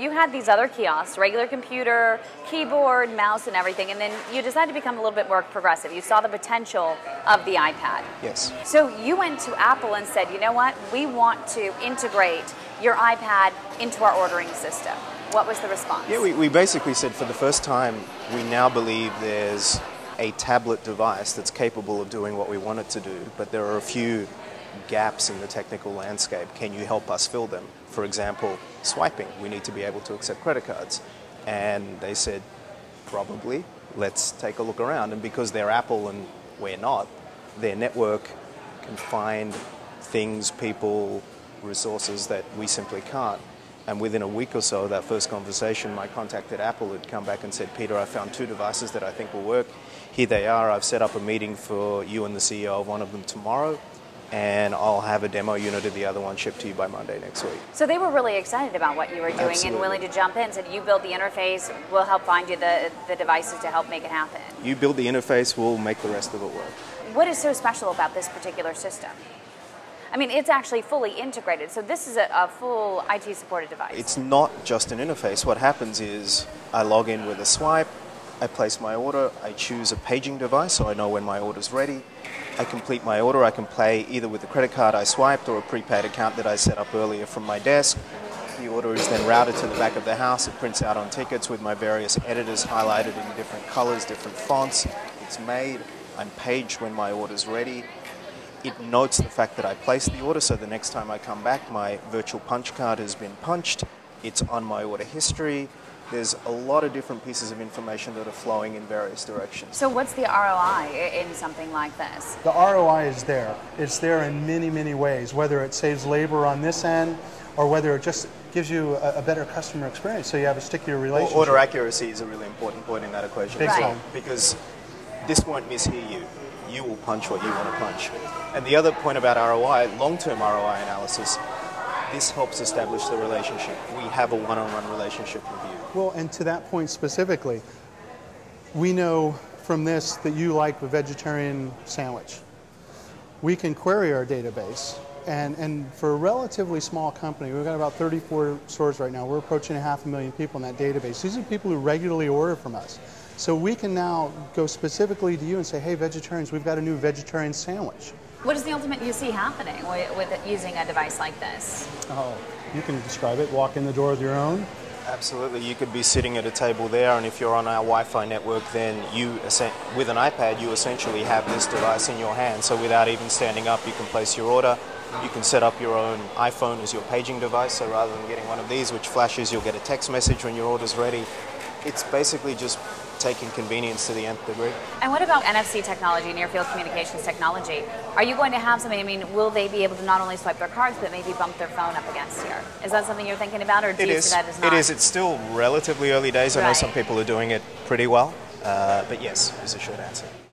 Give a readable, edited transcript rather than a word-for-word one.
You had these other kiosks, regular computer, keyboard, mouse, and everything, and then you decided to become a little bit more progressive. You saw the potential of the iPad. Yes. So you went to Apple and said, you know what, we want to integrate your iPad into our ordering system. What was the response? Yeah, we basically said for the first time, we now believe there's a tablet device that's capable of doing what we want it to do, but there are a few gaps in the technical landscape. Can you help us fill them? For example, swiping. We need to be able to accept credit cards. And they said, probably, let's take a look around. And because they're Apple and we're not, their network can find things, people, resources that we simply can't. And within a week or so, that first conversation, my contact at Apple had come back and said, Peter, I found 2 devices that I think will work. Here they are. I've set up a meeting for you and the CEO of one of them tomorrow, and I'll have a demo unit of the other one shipped to you by Monday next week. So they were really excited about what you were doing. Absolutely. And willing to jump in, said you build the interface, we'll help find you the devices to help make it happen. You build the interface, we'll make the rest of it work. What is so special about this particular system? I mean, it's actually fully integrated, so this is a full IT-supported device. It's not just an interface. What happens is I log in with a swipe, I place my order, I choose a paging device so I know when my order's ready. I complete my order, I can pay either with the credit card I swiped or a prepaid account that I set up earlier from my desk. The order is then routed to the back of the house. It prints out on tickets with my various editors highlighted in different colors, different fonts. It's made. I'm paged when my order's ready. It notes the fact that I placed the order, so the next time I come back, my virtual punch card has been punched. It's on my order history. There's a lot of different pieces of information that are flowing in various directions. So what's the ROI in something like this? The ROI is there. It's there in many, many ways, whether it saves labor on this end or whether it just gives you a better customer experience so you have a stickier relationship. Order accuracy is a really important point in that equation. Big time. Because this won't mishear you. You will punch what you want to punch. And the other point about ROI, long-term ROI analysis, this helps establish the relationship. We have a one-on-one relationship with you. Well, and to that point specifically, we know from this that you like the vegetarian sandwich. We can query our database, and for a relatively small company, we've got about 34 stores right now. We're approaching 500,000 people in that database. These are people who regularly order from us. So we can now go specifically to you and say, hey, vegetarians, we've got a new vegetarian sandwich. What is the ultimate you see happening with using a device like this? Oh, you can describe it. Walk in the door with your own. Absolutely. You could be sitting at a table there, and if you're on our Wi-Fi network, then with an iPad, you essentially have this device in your hand. So without even standing up, you can place your order. You can set up your own iPhone as your paging device. So rather than getting one of these, which flashes, you'll get a text message when your order's ready. It's basically just taking convenience to the nth degree. And what about NFC technology, near-field communications technology? Are you going to have something, I mean, will they be able to not only swipe their cards, but maybe bump their phone up against here? Is that something you're thinking about, or do you see that as not? It is. It's still relatively early days. I know Right. some people are doing it pretty well. But yes, is a short answer.